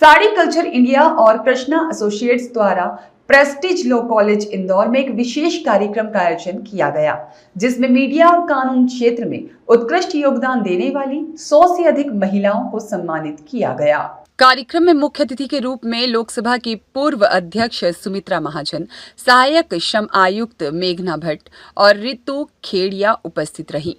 Sari culture India और Krishna associates द्वारा Prestige law college Indore में एक विशेष कार्यक्रम का आयोजन किया गया, जिसमें मीडिया और कानून क्षेत्र में उत्कृष्ट योगदान देने वाली 100 से अधिक महिलाओं को सम्मानित किया गया। कार्यक्रम में मुख्य अतिथि के रूप में लोकसभा की पूर्व अध्यक्ष सुमित्रा महाजन, सहायक श्रम आयुक्त मेघना भट्ट और रितु खेड़िया उपस्थित रही।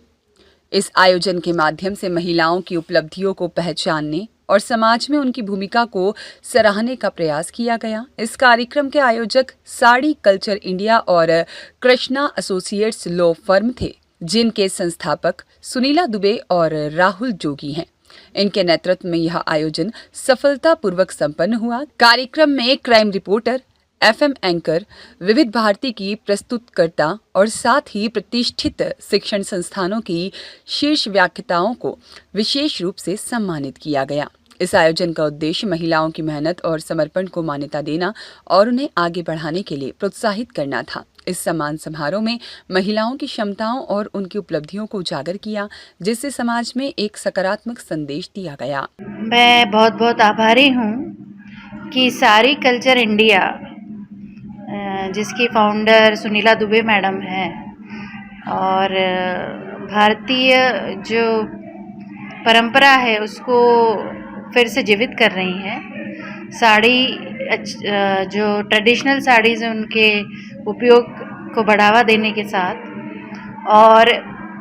इस आयोजन के माध्यम से महिलाओं की उपलब्धियों को पहचानने और समाज में उनकी भूमिका को सराहने का प्रयास किया गया। इस कार्यक्रम के आयोजक साड़ी कल्चर इंडिया और कृष्णा एसोसिएट्स लॉ फर्म थे, जिनके संस्थापक सुनीला दुबे और राहुल जोगी हैं। इनके नेतृत्व में यह आयोजन सफलतापूर्वक संपन्न हुआ। कार्यक्रम में क्राइम रिपोर्टर, FM एंकर, विविध भारती की प्रस्तुतकर्ता और साथ ही प्रतिष्ठित शिक्षण संस्थानों की शीर्ष व्याख्याताओं को विशेष रूप से सम्मानित किया गया। इस आयोजन का उद्देश्य महिलाओं की मेहनत और समर्पण को मान्यता देना और उन्हें आगे बढ़ाने के लिए प्रोत्साहित करना था। इस सम्मान समारोह में महिलाओं की क्षमताओं और उनकी उपलब्धियों को उजागर किया, जिससे समाज में एक सकारात्मक संदेश दिया गया। मैं बहुत बहुत आभारी हूँ कि साड़ी कल्चर इंडिया, जिसकी फाउंडर सुनीला दुबे मैडम हैं, और भारतीय जो परंपरा है उसको फिर से जीवित कर रही हैं। साड़ी जो ट्रेडिशनल साड़ीज़ हैं उनके उपयोग को बढ़ावा देने के साथ, और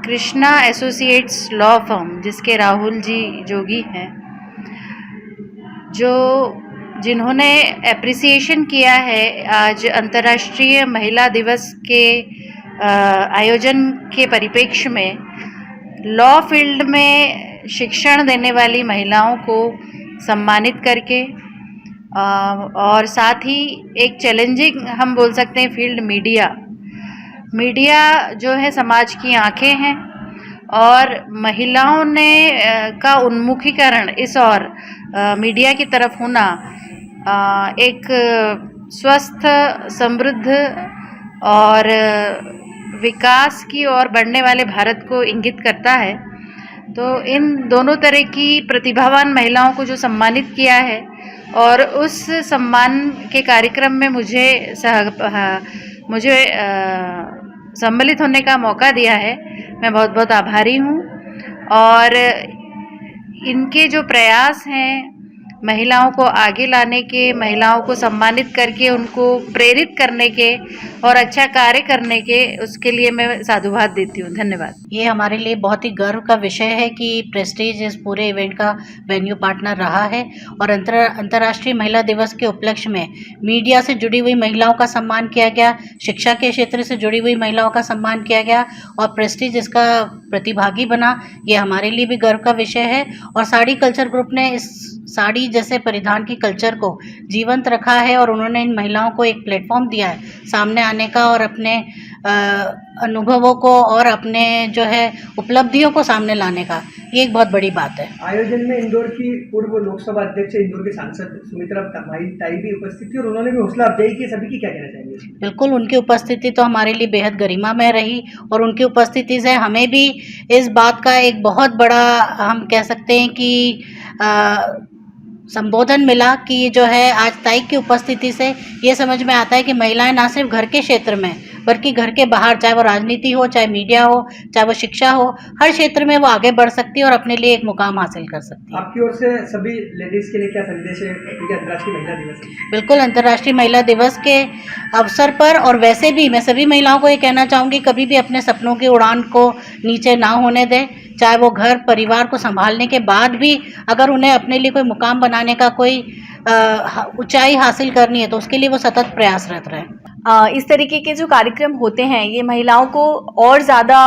कृष्णा एसोसिएट्स लॉ फर्म जिसके राहुल जी जोगी हैं, जिन्होंने एप्रिसिएशन किया है आज अंतर्राष्ट्रीय महिला दिवस के आयोजन के परिप्रेक्ष्य में लॉ फील्ड में शिक्षण देने वाली महिलाओं को सम्मानित करके, और साथ ही एक चैलेंजिंग हम बोल सकते हैं फील्ड मीडिया जो है समाज की आंखें हैं, और महिलाओं ने का उन्मुखीकरण इस और मीडिया की तरफ होना एक स्वस्थ, समृद्ध और विकास की ओर बढ़ने वाले भारत को इंगित करता है। तो इन दोनों तरह की प्रतिभावान महिलाओं को जो सम्मानित किया है और उस सम्मान के कार्यक्रम में मुझे सम्मिलित होने का मौका दिया है, मैं बहुत बहुत आभारी हूँ। और इनके जो प्रयास हैं महिलाओं को आगे लाने के, महिलाओं को सम्मानित करके उनको प्रेरित करने के और अच्छा कार्य करने के, उसके लिए मैं साधुवाद देती हूँ। धन्यवाद। ये हमारे लिए बहुत ही गर्व का विषय है कि प्रेस्टीज इस पूरे इवेंट का वेन्यू पार्टनर रहा है, और अंतर्राष्ट्रीय महिला दिवस के उपलक्ष्य में मीडिया से जुड़ी हुई महिलाओं का सम्मान किया गया, शिक्षा के क्षेत्र से जुड़ी हुई महिलाओं का सम्मान किया गया, और प्रेस्टीज इसका प्रतिभागी बना। ये हमारे लिए भी गर्व का विषय है। और साड़ी कल्चर ग्रुप ने इस साड़ी जैसे परिधान की कल्चर को जीवंत रखा है, और उन्होंने इन महिलाओं को एक प्लेटफॉर्म दिया है सामने आने का और अपने अनुभवों को और अपने जो है उपलब्धियों को सामने लाने का। ये एक बहुत बड़ी बात है। आयोजन में इंदौर की पूर्व लोकसभा अध्यक्ष, इंदौर के सांसद सुमित्रा ताई भी उपस्थित थी, और उन्होंने भी हौसला अफजाई की। सभी की क्या कहना चाहेंगे? बिल्कुल, उनकी उपस्थिति तो हमारे लिए बेहद गरिमामय रही, और उनकी उपस्थिति से हमें भी इस बात का एक बहुत बड़ा, हम कह सकते हैं कि संबोधन मिला कि जो है आज ताई की उपस्थिति से ये समझ में आता है कि महिलाएं ना सिर्फ घर के क्षेत्र में बल्कि घर के बाहर, चाहे वो राजनीति हो, चाहे मीडिया हो, चाहे वो शिक्षा हो, हर क्षेत्र में वो आगे बढ़ सकती है और अपने लिए एक मुकाम हासिल कर सकती है। आपकी ओर से सभी लेडीज के लिए क्या संदेश है अंतर्राष्ट्रीय महिला दिवस? बिल्कुल, अंतर्राष्ट्रीय महिला दिवस के अवसर पर और वैसे भी मैं सभी महिलाओं को ये कहना चाहूँगी, कभी भी अपने सपनों की उड़ान को नीचे ना होने दें। चाहे वो घर परिवार को संभालने के बाद भी अगर उन्हें अपने लिए कोई मुकाम बनाने का, कोई ऊंचाई हासिल करनी है, तो उसके लिए वो सतत प्रयासरत रहें। इस तरीके के जो कार्यक्रम होते हैं ये महिलाओं को और ज़्यादा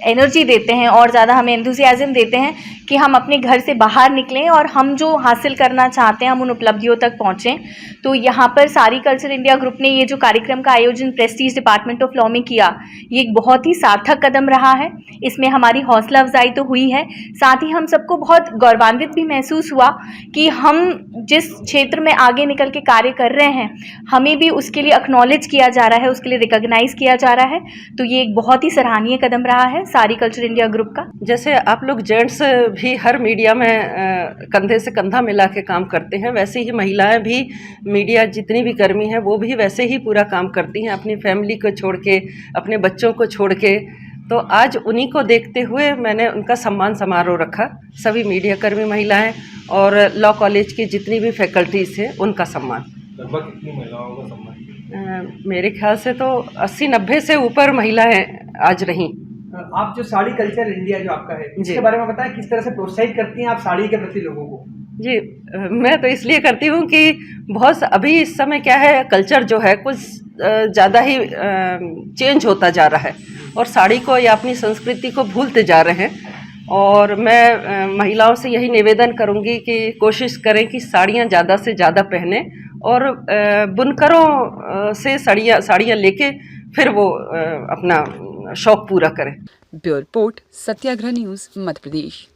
एनर्जी देते हैं और ज़्यादा हमें एंथुसियाज्म देते हैं कि हम अपने घर से बाहर निकलें और हम जो हासिल करना चाहते हैं हम उन उपलब्धियों तक पहुँचें। तो यहाँ पर साड़ी कल्चर इंडिया ग्रुप ने ये जो कार्यक्रम का आयोजन प्रेस्टीज डिपार्टमेंट ऑफ लॉ में किया, ये एक बहुत ही सार्थक कदम रहा है। इसमें हमारी हौसला अफजाई तो हुई है, साथ ही हम सबको बहुत गौरवान्वित भी महसूस हुआ कि हम जिस क्षेत्र में आगे निकल के कार्य कर रहे हैं हमें भी उसके लिए एक्नॉलेज एक्नॉलेज किया जा रहा है, उसके लिए रिकॉग्नाइज किया जा रहा है। तो ये एक बहुत ही सराहनीय कदम रहा है सारी कल्चर इंडिया ग्रुप का। जैसे आप लोग जेंट्स भी हर मीडिया में कंधे से कंधा मिला के काम करते हैं, वैसे ही महिलाएं भी मीडिया जितनी भी कर्मी हैं वो भी वैसे ही पूरा काम करती हैं, अपनी फैमिली को छोड़ के, अपने बच्चों को छोड़ के। तो आज उन्हीं को देखते हुए मैंने उनका सम्मान समारोह रखा। सभी मीडिया कर्मी महिलाएं और लॉ कॉलेज की जितनी भी फैकल्टीज़ हैं उनका सम्मान। लगभग कितनी महिलाओं का सम्मान? मेरे ख्याल से तो 80-90 से ऊपर महिलाएं आज रहीं। आप जो साड़ी कल्चर इंडिया जो आपका है, इसके जी। बारे में बताएं, किस तरह से प्रोत्साहित करती हैं आप साड़ी के प्रति लोगों को? जी, मैं तो इसलिए करती हूँ कि बहुत अभी इस समय क्या है, कल्चर जो है कुछ ज़्यादा ही चेंज होता जा रहा है और साड़ी को या अपनी संस्कृति को भूलते जा रहे हैं। और मैं महिलाओं से यही निवेदन करूँगी कि कोशिश करें कि साड़ियाँ ज़्यादा से ज़्यादा पहने और बुनकरों से साड़ियाँ लेके फिर वो अपना शौक़ पूरा करें। ब्यूरो रिपोर्ट, सत्याग्रह न्यूज़, मध्य प्रदेश।